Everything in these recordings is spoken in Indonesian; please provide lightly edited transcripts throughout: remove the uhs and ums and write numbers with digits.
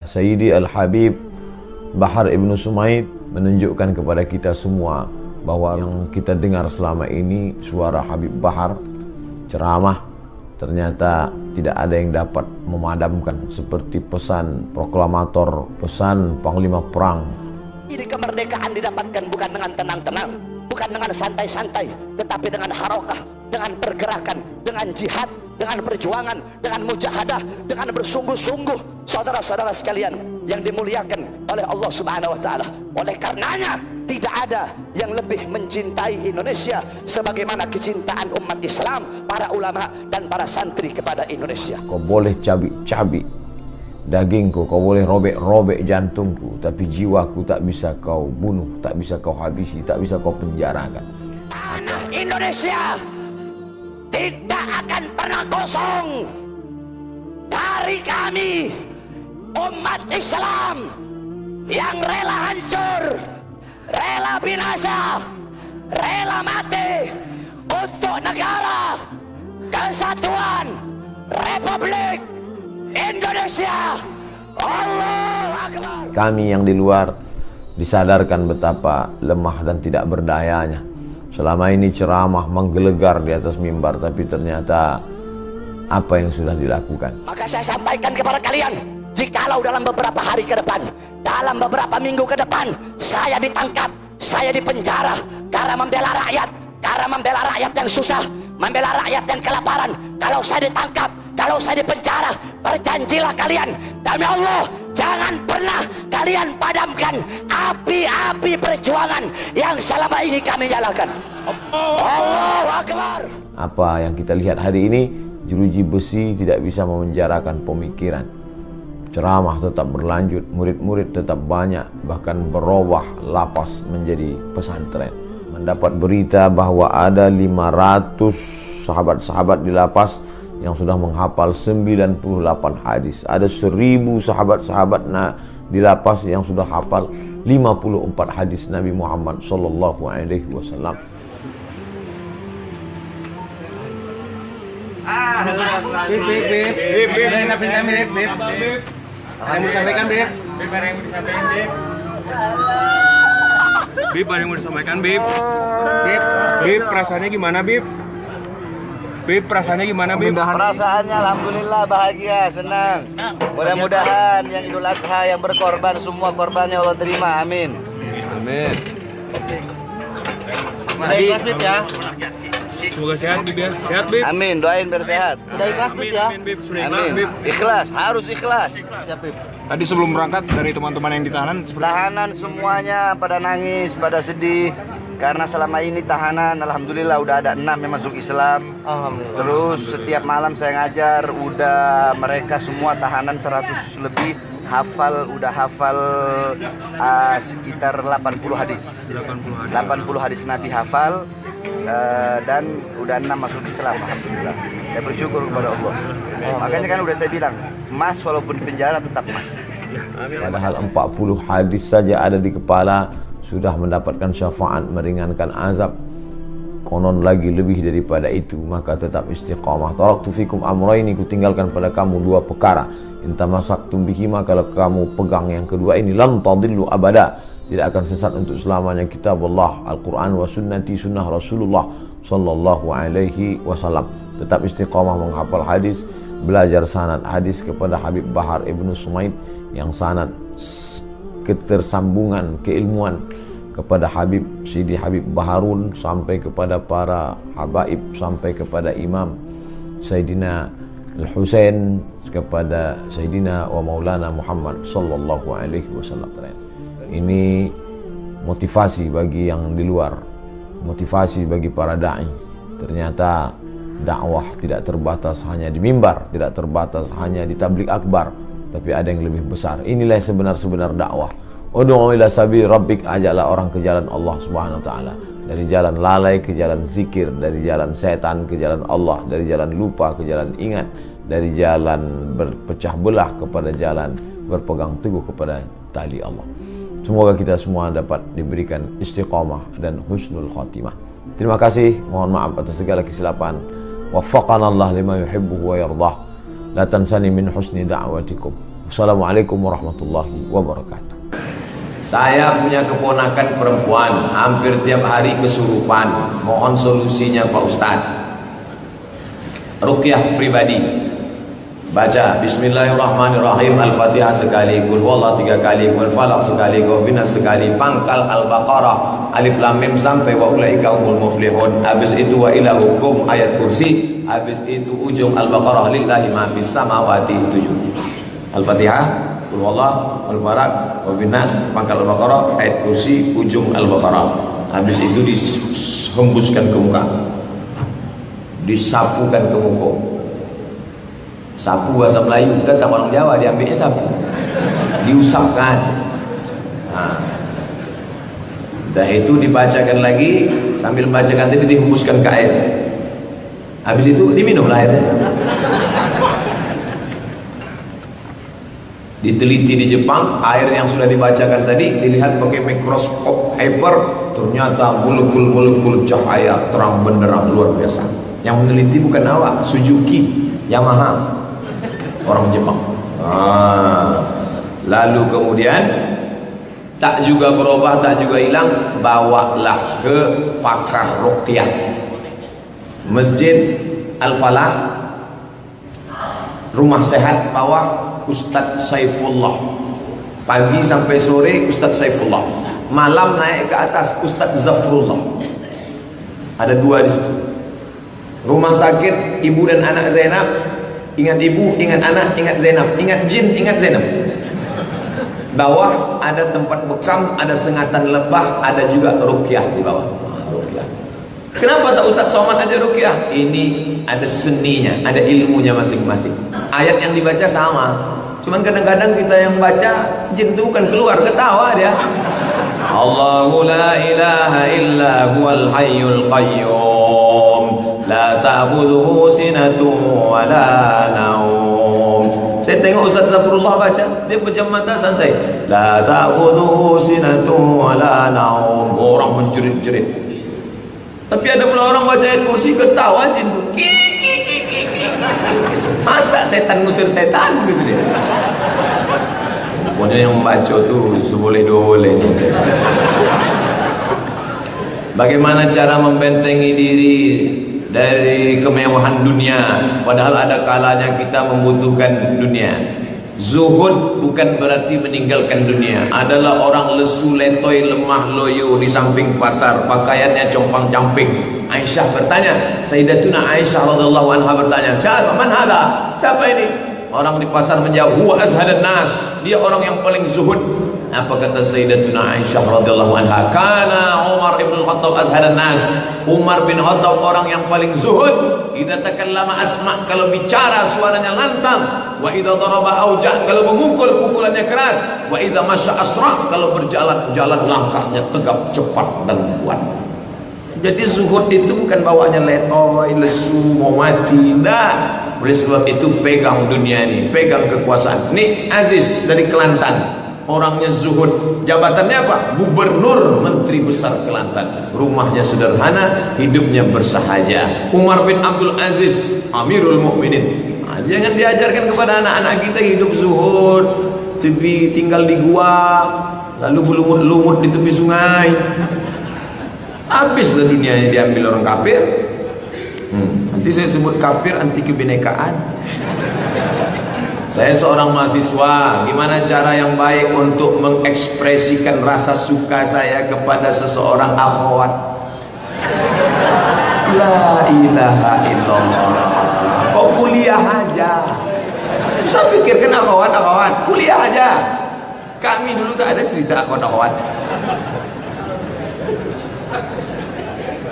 Sayyidi Al-Habib Bahar Ibn Sumaid menunjukkan kepada kita semua bahwa yang kita dengar selama ini suara Habib Bahar ceramah ternyata tidak ada yang dapat memadamkan seperti pesan proklamator, pesan panglima perang. Ini kemerdekaan didapatkan bukan dengan tenang-tenang, bukan dengan santai-santai, tetapi dengan harokah, dengan pergerakan, dengan jihad, dengan perjuangan, dengan mujahadah, dengan bersungguh-sungguh. Saudara-saudara sekalian yang dimuliakan oleh Allah Subhanahu wa taala. Oleh karenanya tidak ada yang lebih mencintai Indonesia sebagaimana kecintaan umat Islam, para ulama dan para santri kepada Indonesia. Kau boleh cabik-cabik dagingku, kau boleh robek-robek jantungku, tapi jiwaku tak bisa kau bunuh, tak bisa kau habisi, tak bisa kau penjarakan. Tanah Indonesia tidak akan pernah kosong dari kami, umat Islam yang rela hancur, rela binasa, rela mati untuk negara kesatuan Republik Indonesia. Allahu Akbar. Kami yang di luar disadarkan betapa lemah dan tidak berdayanya. Selama ini ceramah menggelegar di atas mimbar, tapi ternyata apa yang sudah dilakukan. Maka saya sampaikan kepada kalian, jikalau dalam beberapa hari ke depan, dalam beberapa minggu ke depan, saya ditangkap, saya dipenjara karena membela rakyat, yang susah, membela rakyat yang kelaparan. Kalau saya ditangkap, kalau saya dipenjara, berjanjilah kalian, demi Allah, jangan pernah kalian padamkan api-api perjuangan yang selama ini kami nyalakan. Allahu Akbar. Apa yang kita lihat hari ini, jeruji besi tidak bisa memenjarakan pemikiran. Ceramah tetap berlanjut, murid-murid tetap banyak, bahkan berubah lapas menjadi pesantren. Mendapat berita bahwa ada 500 sahabat-sahabat di lapas yang sudah menghafal 98 hadis. Ada 1000 sahabat-sahabat di lapas yang sudah hafal 54 hadis Nabi Muhammad sallallahu alaihi wasallam. Bib, ada yang sampaikan Bib. Ada yang mau disampaikan Bib. Ada yang mau disampaikan Bib. Bib, ada yang mau disampaikan Bib. Bib, perasaannya gimana Bib? Bib, perasaannya gimana Bib? Perasaannya alhamdulillah bahagia, senang. Mudah-mudahan yang Idul Adha yang berkorban semua korbannya Allah terima. Amin. Amin. Sudah ikhlas Bib ya. Semoga sehat Bib ya. Sehat Bib. Amin, doain biar sehat. Sudah ikhlas Bib ya. Amin Bib, sudah ikhlas Amin. Bib. Ikhlas, harus ikhlas. Siap Bib. Tadi sebelum berangkat dari teman-teman yang ditahanan, Tahanan semuanya pada nangis, pada sedih. Karena selama ini tahanan, alhamdulillah udah ada 6 yang masuk Islam. Terus setiap malam saya ngajar, udah mereka semua tahanan 100 lebih udah hafal sekitar 80 hadis. 80 hadis Nabi hafal, dan udah 6 masuk Islam, alhamdulillah. Saya bersyukur kepada Allah. Makanya kan udah saya bilang, emas walaupun di penjara tetap emas. Padahal 40 hadis saja ada di kepala, sudah mendapatkan syafaat meringankan azab. Konon lagi lebih daripada itu, maka tetap istiqamah. Taraktu fikum amraini, ku tinggalkan pada kamu 2 perkara. Intamasaktum bihima, kalau kamu pegang yang kedua ini, lam tadillu abada, tidak akan sesat untuk selamanya. Kitab Allah, Al-Quran wa sunnati, sunnah Rasulullah sallallahu alaihi wasallam. Tetap istiqamah menghafal hadis, belajar sanad hadis kepada Habib Bahar Ibn Sumaid, yang sanad ketersambungan keilmuan kepada Sidi Habib Baharun sampai kepada para habaib, sampai kepada Imam Sayyidina Al-Husain, kepada Sayyidina wa Maulana Muhammad sallallahu alaihi wasallam. Ini motivasi bagi yang di luar, motivasi bagi para dai. Ternyata dakwah tidak terbatas hanya di mimbar, tidak terbatas hanya di tabligh akbar, tapi ada yang lebih besar. Inilah sebenar-sebenar dakwah. Ud'u ila sabil rabbik, ajaklah orang ke jalan Allah Subhanahu wa taala. Dari jalan lalai ke jalan zikir, dari jalan setan ke jalan Allah, dari jalan lupa ke jalan ingat, dari jalan berpecah belah kepada jalan berpegang teguh kepada tali Allah. Semoga kita semua dapat diberikan istiqamah dan husnul khatimah. Terima kasih, mohon maaf atas segala kesilapan. Waffaqana Allah lima yuhibbu wa yardah. La tansani min husni da'watikum. Wassalamualaikum warahmatullahi wabarakatuh. Saya punya keponakan perempuan, hampir tiap hari kesurupan. Mohon solusinya Pak Ustadz. Ruqyah pribadi. Baca Bismillahirrahmanirrahim, Al-Fatihah sekali, Qul huwallahu 3 kali, Qul Falaq sekali, Qul Binas sekali, pangkal Al-Baqarah Alif Lam Mim sampai wa ulaika humul muflihun. Habis itu wa ilahukum ayat kursi. Habis itu ujung Al-Baqarah lillahi ma fis samawati 7. Al-Fatihah, Qul huwallahu, Qul Falaq, wa Binas, pangkal Al-Baqarah, ayat kursi, ujung Al-Baqarah. Habis itu dihembuskan ke muka, disapukan ke muka. Sapu bahasa Melayu, datang orang Jawa diambilnya sapu, diusapkan. Nah, dah itu dibacakan lagi, sambil membacakan tadi dihembuskan ke air. Habis itu diminumlah airnya. Diteliti di Jepang, air yang sudah dibacakan tadi dilihat pakai mikroskop hyper, ternyata molekul-molekul cahaya terang benderang luar biasa. Yang meneliti bukan awak, Suzuki, Yamaha, orang Jepang. Lalu kemudian tak juga berubah, tak juga hilang, bawalah ke pakar ruqyah Masjid Al-Falah, Rumah Sehat bawah Ustadz Saifullah. Pagi sampai sore Ustadz Saifullah, malam naik ke atas Ustadz Zafrullah. Ada 2 di situ. Rumah sakit ibu dan anak Zainab, ingat ibu, ingat anak, ingat Zainab, ingat jin, ingat Zainab. Bawah ada tempat bekam, ada sengatan lebah, ada juga ruqyah di bawah. Ruqyah. Kenapa tak Ustaz Somad aja ruqyah? Ini ada seninya, ada ilmunya masing-masing. Ayat yang dibaca sama, cuman kadang-kadang kita yang baca jin itu bukan keluar, ketawa dia. Allahu la ilaha illa huwal hayyul qayyum, la ta'khudhuhu sinatun wa la naum. Saya tengok Ustaz Zafrullah baca, dia pejam mata santai. La ta'khudhuhu sinatun wa la naum. Orang menjerit-jerit. Tapi ada pula orang baca ayat kursi ketawa jin tu. Masa setan ngusir setan gitu dia. Pokoknya yang membaca tu seboleh dua boleh saja. Bagaimana cara membentengi diri dari kemewahan dunia, padahal ada kalanya kita membutuhkan dunia. Zuhud bukan berarti meninggalkan dunia. Adalah orang lesu, letoy, lemah, loyo di samping pasar, pakaiannya compang-camping. Aisyah bertanya, Sayyidatuna Aisyah radhiyallahu anha bertanya, "Siapa? Man hadha? Siapa ini?" Orang di pasar menjawab, "Huwa azhadan nas." Dia orang yang paling zuhud. Apa kata Sayyidatuna Aisyah radhiyallahu anha? Kana Umar ibn Khattab azhadan nas. Umar bin Khattab orang yang paling zuhud. Idza takallama asma, kalau bicara suaranya lantang. Wa idza daraba aujah, kalau memukul pukulannya keras. Wa idza masya asra, kalau berjalan langkahnya tegap, cepat dan kuat. Jadi zuhud itu bukan bawaannya letoy, lesu, mau mati. Nah, oleh sebab itu pegang dunia ini, pegang kekuasaan. Nih Aziz dari Kelantan, orangnya zuhud. Jabatannya apa? Gubernur Menteri Besar Kelantan. Rumahnya sederhana, hidupnya bersahaja. Umar bin Abdul Aziz, Amirul Mukminin. Nah, jangan diajarkan kepada anak-anak kita hidup zuhud, tinggal di gua, lalu berlumut-lumut di tepi sungai. Habislah dunianya diambil orang kafir. Nanti saya sebut kafir anti kebinekaan. Saya seorang mahasiswa, gimana cara yang baik untuk mengekspresikan rasa suka saya kepada seseorang akhwat? La ilaha illallah. Kok kuliah aja? Saya pikirkan akhwat, kuliah aja. Kami dulu tak ada cerita akhwat.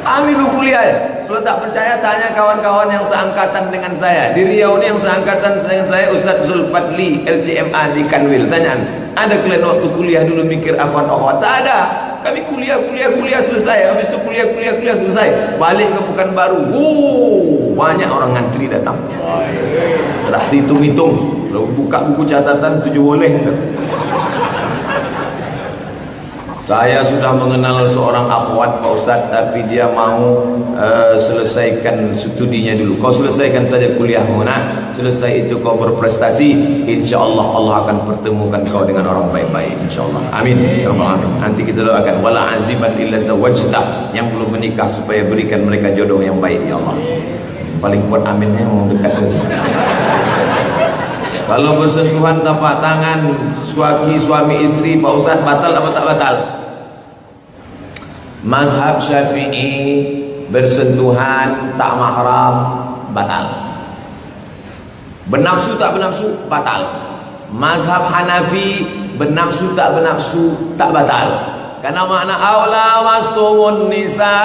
Kami dulu kuliah. Kalau tak percaya tanya kawan-kawan yang seangkatan dengan saya. Di Riau ini yang seangkatan dengan saya Ustaz Zulfadli LCMA di Kanwil. Tanyaan, ada kalian waktu kuliah dulu mikir akhwat-akhwat? Tak ada. Kami kuliah selesai. Habis itu kuliah selesai. Balik ke Pekanbaru. Banyak orang ngantri datang. Telah hitung-hitung. Kalau buka buku catatan 7 boleh. Saya sudah mengenal seorang akhwat Pak Ustadz, tapi dia mau selesaikan studinya dulu. Kau selesaikan saja kuliah Muna, selesai itu kau berprestasi, insya Allah Allah akan pertemukan kau dengan orang baik-baik, insya Allah. Amin. Ya Allah, amin. Nanti kita doakan wala aziban illa zawajta, yang belum menikah supaya berikan mereka jodoh yang baik, ya Allah. Paling kuat aminnya mau dekat dulu. Kalau bersentuhan tapak tangan suami istri Pak Ustadz, batal apa tak batal? Mazhab Syafi'i bersentuhan tak mahram batal. Bernafsu tak bernafsu batal. Mazhab Hanafi bernafsu tak batal. Karena makna aula mastumun nisa,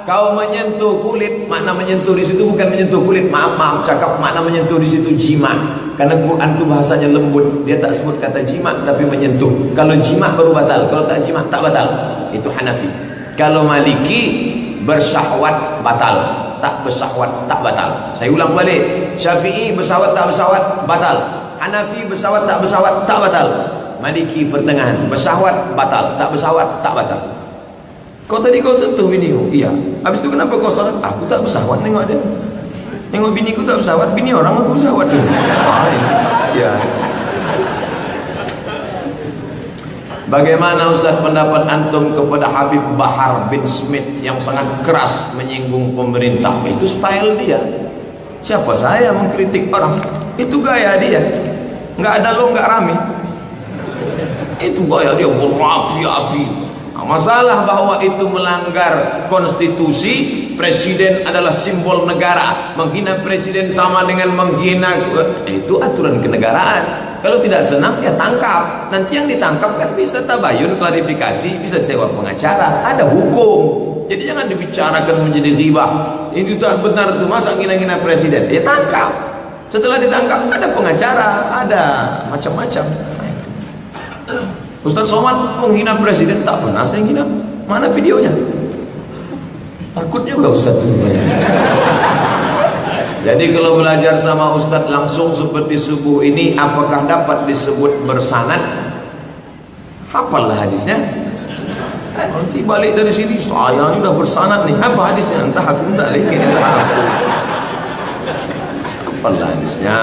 kau menyentuh kulit, makna menyentuh di situ bukan menyentuh kulit, maaf cakap, makna menyentuh di situ jima. Karena Quran itu bahasanya lembut, dia tak sebut kata jima tapi menyentuh. Kalau jima baru batal, kalau tak jima tak batal. Itu Hanafi. Kalau Maliki bersahwat batal, tak bersahwat tak batal. Saya ulang balik, Syafi'i bersahwat tak bersahwat batal, Hanafi bersahwat tak batal, Maliki pertengahan, bersahwat batal, tak bersahwat tak batal. Kau tadi kau sentuh binimu, iya. Habis itu kenapa kau salat? Aku tak bersahwat nengok dia. Nengok biniku tak bersahwat, bini orang aku bersahwat dia. Ya. Bagaimana Ustaz pendapat antum kepada Habib Bahar bin Smith yang sangat keras menyinggung pemerintah? Itu style dia. Siapa saya mengkritik orang? Itu gaya dia. Enggak ada lo enggak rame. Itu gaya dia berapi-api. Nah, masalah bahwa itu melanggar konstitusi, presiden adalah simbol negara, menghina presiden sama dengan menghina, itu aturan kenegaraan. Kalau tidak senang ya tangkap. Nanti yang ditangkap kan bisa tabayun, klarifikasi, bisa sewa pengacara, ada hukum. Jadi jangan dibicarakan menjadi riba. Itu tak benar itu, masa ngina-ngina presiden, ya tangkap. Setelah ditangkap ada pengacara, ada macam-macam. Ustaz Somad menghina presiden, tak pernah saya menghina. Mana videonya? Takut juga Ustaz itu. Jadi kalau belajar sama Ustaz langsung seperti subuh ini, apakah dapat disebut bersanad? Hafallah hadisnya. Nanti balik dari sini, saya ini udah bersanad nih. Apa hadisnya? Entah aku tak lagi. Hafallah hadisnya.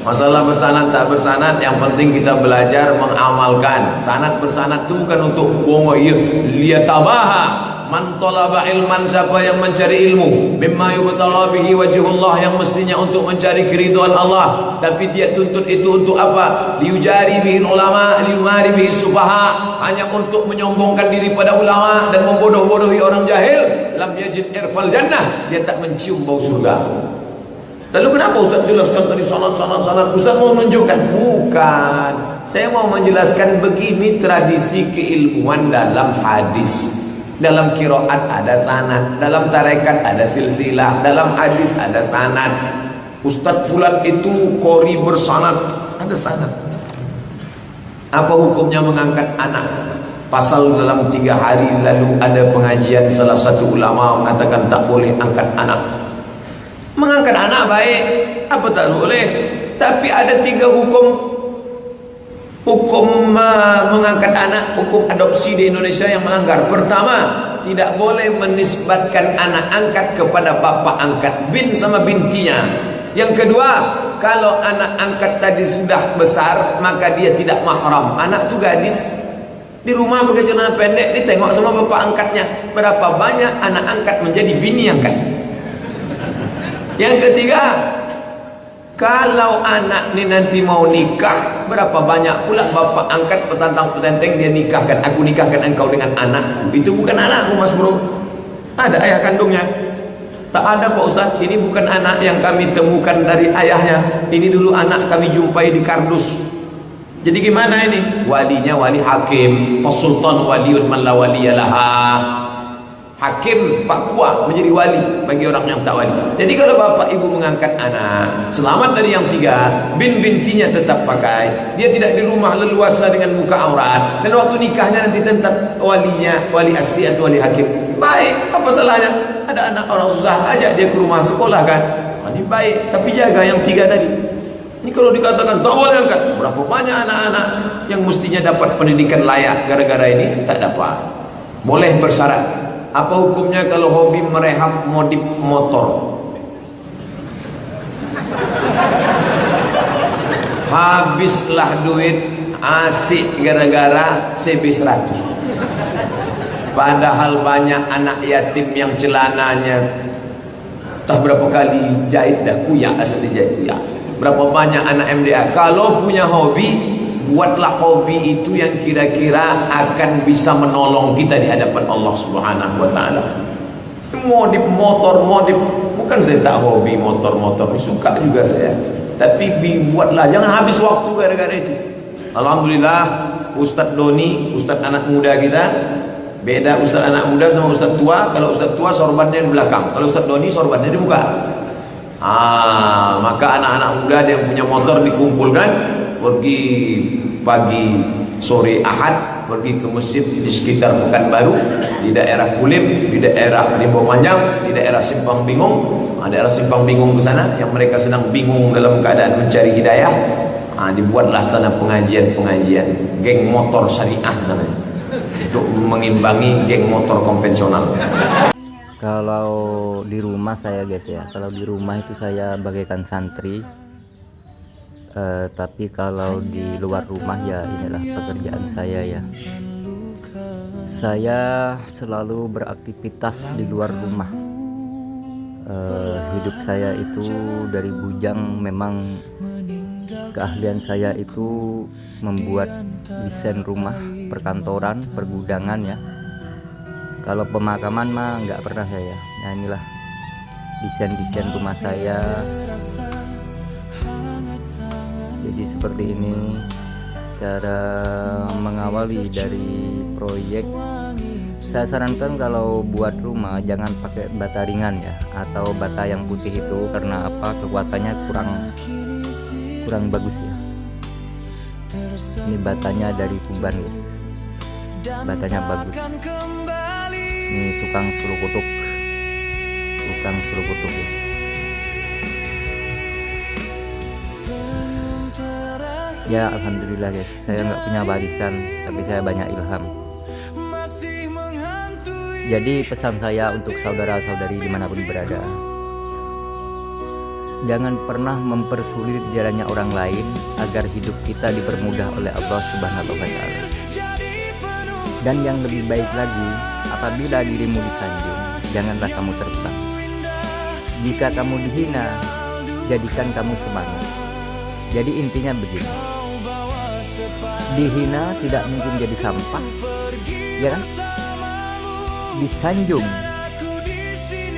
Masalah bersanad tak bersanad, yang penting kita belajar mengamalkan. Sanad bersanad itu bukan untuk bongo, iya liyatabaha man talaba ilman, siapa yang mencari ilmu mimma yubtala bihi wajhullah, yang mestinya untuk mencari keridhaan Allah, tapi dia tuntut itu untuk apa? Liujari bihi ulama, liumari bihi sufaha, hanya untuk menyombongkan diri pada ulama dan membodoh-bodohi orang jahil. Lam yajid irfal jannah, dia tak mencium bau surga. Lalu kenapa Ustaz jelaskan tadi sanad? Ustaz mau menunjukkan? Bukan. Saya mau menjelaskan begini tradisi keilmuan dalam hadis. Dalam qiraat ada sanad, dalam tarekat ada silsilah, dalam hadis ada sanad. Ustaz fulan itu qori bersanad, ada sanad. Apa hukumnya mengangkat anak? Pasal dalam 3 hari lalu ada pengajian, salah satu ulama mengatakan tak boleh angkat anak. Mengangkat anak baik, apa tak boleh? Tapi ada 3 hukum mengangkat anak, hukum adopsi di Indonesia yang melanggar. Pertama, tidak boleh menisbatkan anak angkat kepada bapak angkat, bin sama bintinya. Yang kedua, kalau anak angkat tadi sudah besar, maka dia tidak mahram. Anak itu gadis, di rumah pakai celana pendek, ditengok sama bapak angkatnya. Berapa banyak anak angkat menjadi bini angkat. Yang ketiga, kalau anak ni nanti mau nikah, berapa banyak pula bapak angkat petantang-petenteng dia nikahkan. Aku nikahkan engkau dengan anakku. Itu bukan anakmu mas bro, ada ayah kandungnya. Tak ada Pak Ustaz, ini bukan anak yang kami temukan dari ayahnya. Ini dulu anak kami jumpai di kardus. Jadi gimana ini? Walinya wali hakim, fasultan waliun man la waliyalaha. Hakim Pak Kuah menjadi wali bagi orang yang tak wali. Jadi kalau bapak ibu mengangkat anak, selamat dari yang 3, bintinya tetap pakai, dia tidak di rumah leluasa dengan buka aurat, dan waktu nikahnya nanti tetap walinya wali asli atau wali hakim. Baik, apa salahnya? Ada anak orang susah, ajak dia ke rumah sekolah kan. Ini baik, tapi jaga yang 3 tadi. Ini kalau dikatakan tak boleh angkat, berapa banyak anak-anak yang mestinya dapat pendidikan layak gara-gara ini tak dapat. Boleh bersyarat. Apa hukumnya kalau hobi merehab modif motor? Habislah duit asik gara-gara CB100. Padahal banyak anak yatim yang celananya tak berapa kali jahit dah kuyak, asal dijahit kuyak. Berapa banyak anak MDA. Kalau punya hobi, buatlah hobi itu yang kira-kira akan bisa menolong kita di hadapan Allah Subhanahu wa taala. Modif motor, modif, bukan saya tak hobi motor-motor, suka juga saya. Tapi buatlah, jangan habis waktu gara-gara itu. Alhamdulillah, Ustadz Doni, Ustadz anak muda kita, beda Ustadz anak muda sama Ustadz tua. Kalau Ustadz tua sorbannya di belakang, kalau Ustadz Doni sorbannya di muka. Maka anak-anak muda yang punya motor dikumpulkan, pergi pagi sore Ahad, pergi ke masjid di sekitar Pekanbaru, di daerah Kulim, di daerah Limau Panjang, di daerah Simpang Bingung. Daerah Simpang Bingung ke sana yang mereka sedang bingung dalam keadaan mencari hidayah. Dibuatlah sana pengajian-pengajian geng motor syariah namanya, untuk mengimbangi geng motor konvensional. Kalau di rumah saya guys ya, kalau di rumah itu saya bagaikan santri. Tapi kalau di luar rumah ya inilah pekerjaan saya ya. Saya selalu beraktivitas di luar rumah. Hidup saya itu dari bujang memang keahlian saya itu membuat desain rumah, perkantoran, pergudangan ya. Kalau pemakaman mah nggak pernah saya. Nah inilah desain rumah saya. Jadi seperti ini cara mengawali dari proyek. Saya sarankan kalau buat rumah jangan pakai bata ringan ya, atau bata yang putih itu, karena apa, kekuatannya kurang bagus ya. Ini batanya dari Tuban ya, batanya bagus. Ini tukang suruh kutuk ya. Ya alhamdulillah guys, saya nggak punya barisan tapi saya banyak ilham. Jadi pesan saya untuk saudara-saudari dimanapun berada, jangan pernah mempersulit jalannya orang lain agar hidup kita dipermudah oleh Allah Subhanahu wa taala. Dan yang lebih baik lagi, apabila dirimu disanjung, janganlah kamu terbang. Jika kamu dihina, jadikan kamu semangat. Jadi intinya begini, dihina tidak mungkin jadi sampah, ya kan? Disanjung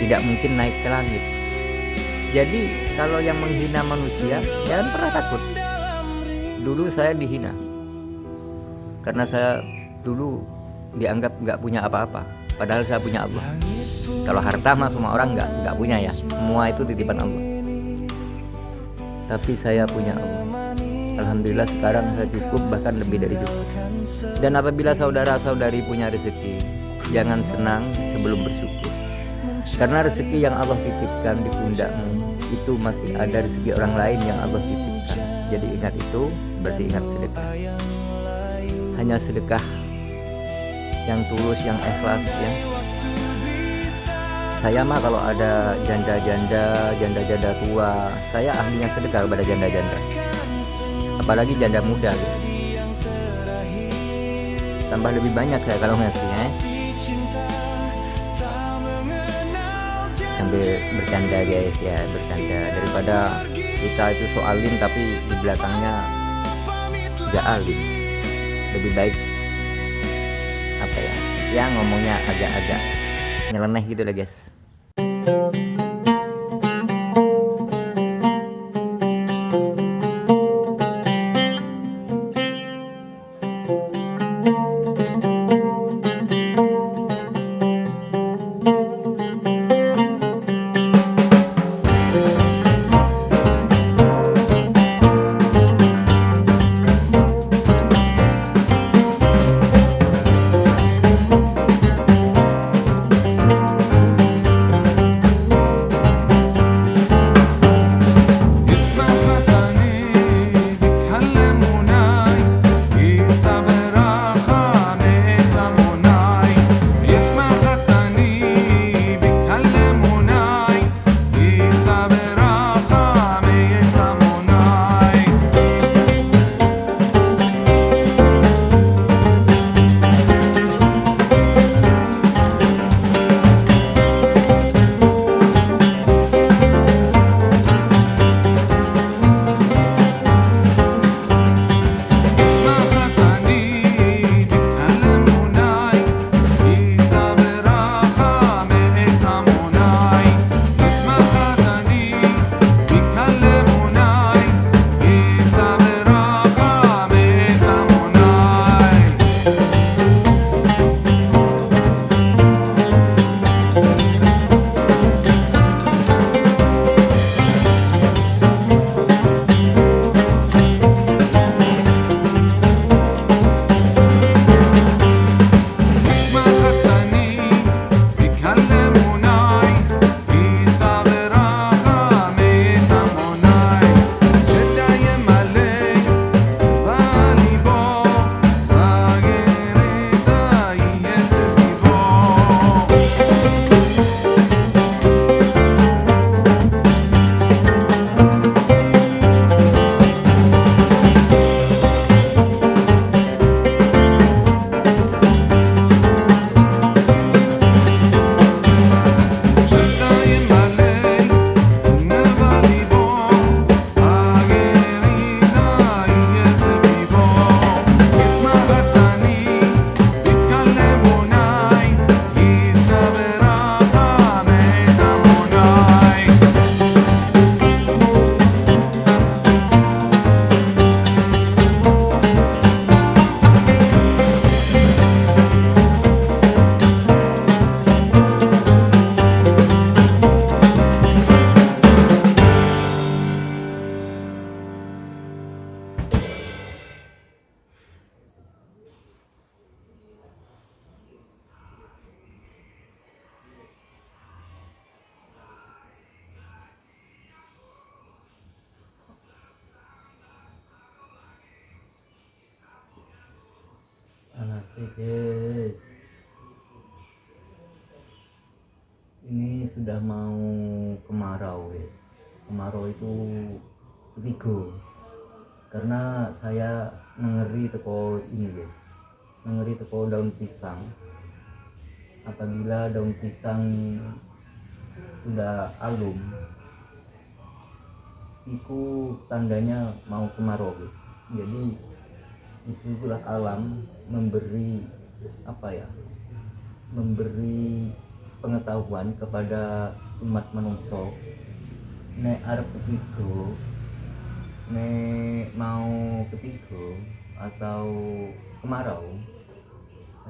tidak mungkin naik ke langit. Jadi kalau yang menghina manusia jangan pernah takut. Dulu saya dihina karena saya dulu dianggap nggak punya apa-apa, padahal saya punya Allah. Kalau harta mah semua orang nggak punya ya, semua itu titipan Allah. Tapi saya punya Allah. Alhamdulillah sekarang saya cukup, bahkan lebih dari cukup. Dan apabila saudara-saudari punya rezeki, jangan senang sebelum bersyukur. Karena rezeki yang Allah titipkan di pundakmu itu masih ada rezeki orang lain yang Allah titipkan. Jadi ingat itu, berarti ingat sedekah. Hanya sedekah yang tulus, yang ikhlas ya. Saya mah kalau ada janda-janda tua, saya ahlinya sedekah kepada janda-janda. Apalagi janda muda gitu. Tambah lebih banyak saya kalau ngasihnya. Sambil bercanda guys ya, bercanda, daripada kita itu soalin tapi di belakangnya gak alim. Lebih baik apa ya, ngomongnya agak-agak nyeleneh gitu lah guys. kemarau itu ketiga, karena saya mengeri teko ini guys, mengeri teko daun pisang. Apabila daun pisang sudah alum, itu tandanya mau kemarau guys. Jadi disitulah alam memberi memberi pengetahuan kepada umat manusia, nek arep ketiga, nek mau ketiga atau kemarau,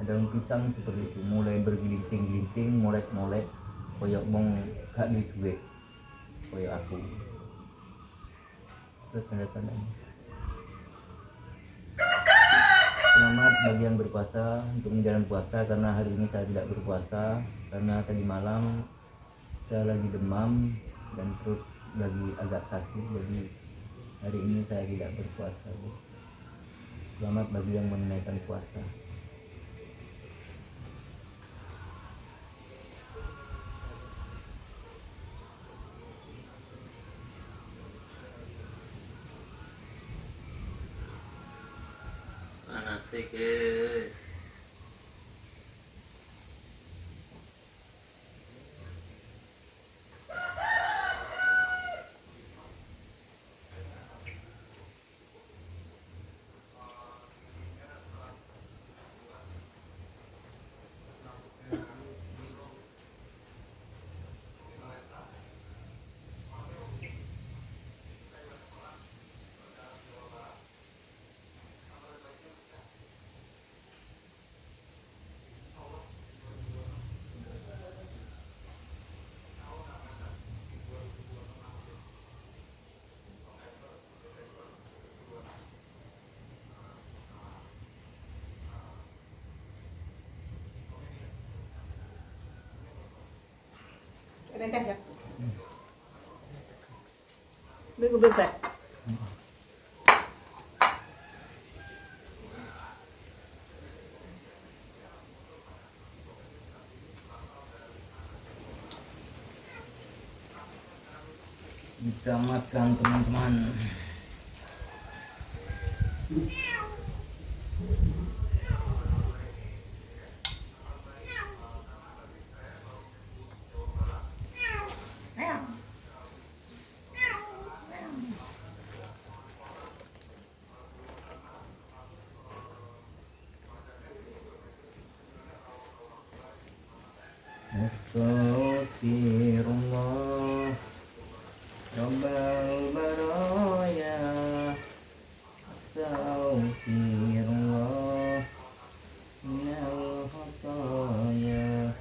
daun pisang seperti itu mulai bergelinting-gelinting, molek-molek, koyok mong gak duit koyok aku. Terus tanda-tandanya. Selamat bagi yang berpuasa untuk menjalani puasa, karena hari ini saya tidak berpuasa karena tadi malam saya lagi demam dan perut lagi agak sakit, jadi hari ini saya tidak berpuasa. Selamat bagi yang menunaikan puasa. Panas sih guys. Bentar ya. Bego bebek. Ditamatkan teman-teman. Astagfirullah Rabbal baraya, Astagfirullah minal khataya.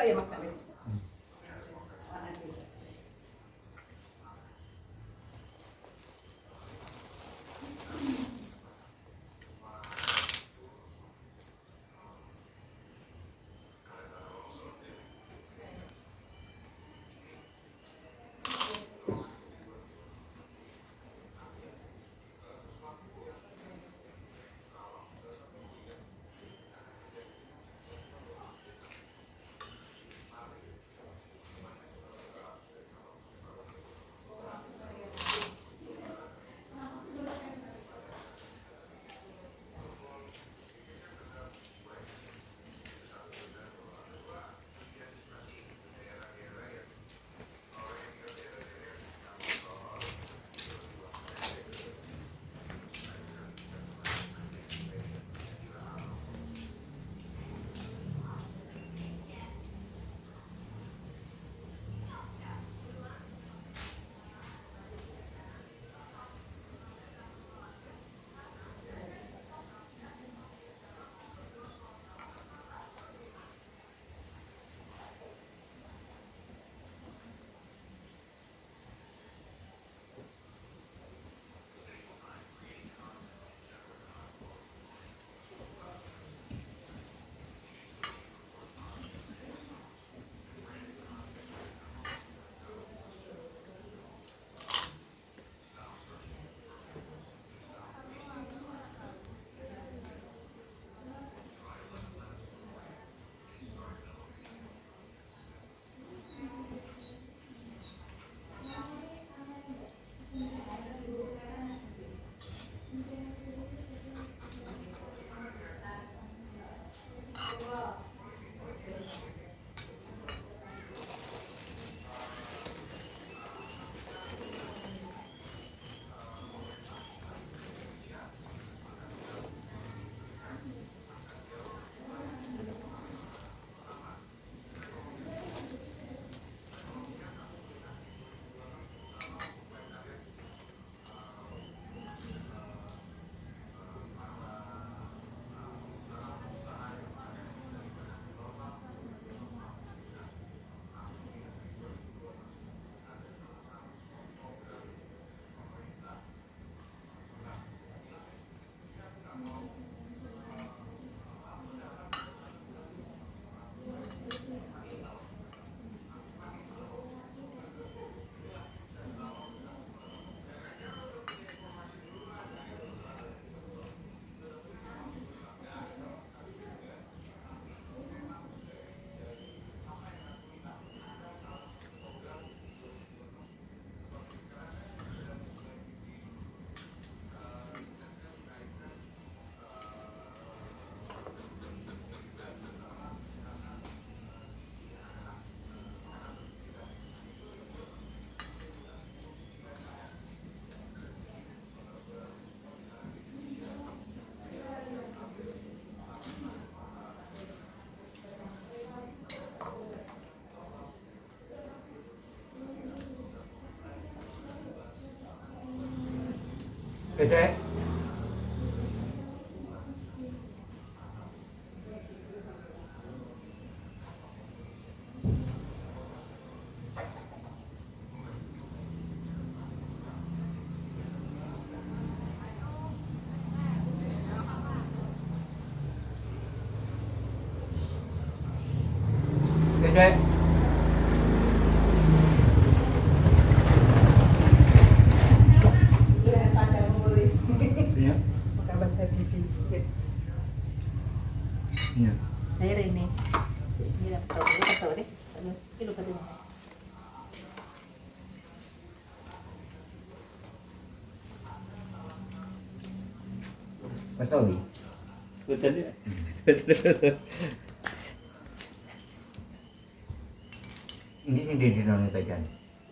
ya makan. Kece. Kece. Makan bantai pipi. Iya. Air ini. Ini dah tahu deh. Ini lupa deh. Betul. Betul ya? Ini sendiri nang bagian.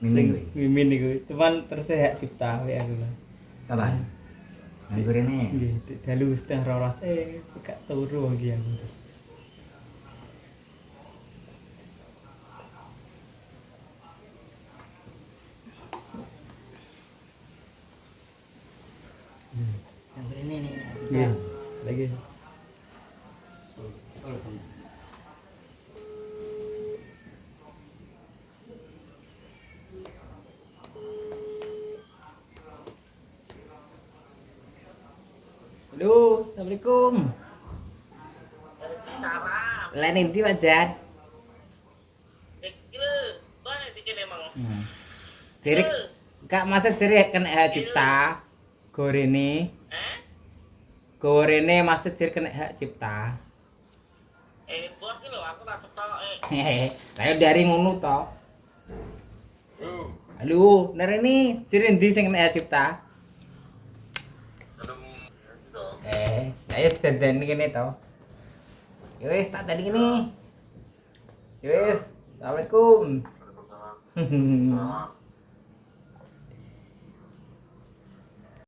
Sing Mimin. mimin niku, cuman tersehat cipta we aku lah. Kapan? Minggu ini. Nggih, dalu setengah rolas gak turu iki aku. Yang ini nih. Nggih. Lagi. Halo, Assalamualaikum. Lain inti Pak Jan. Cirik Kak masa cirik kena hak cipta. Gorene. Gorene masa cirik kena hak cipta. Buat ki lho aku tak cetok. Saya dari ngono to. Halo, narene cirik ndi sing kena hak cipta? Ayo dandani kene to. Ya wis tak tadi kene. Ya wis. Assalamualaikum.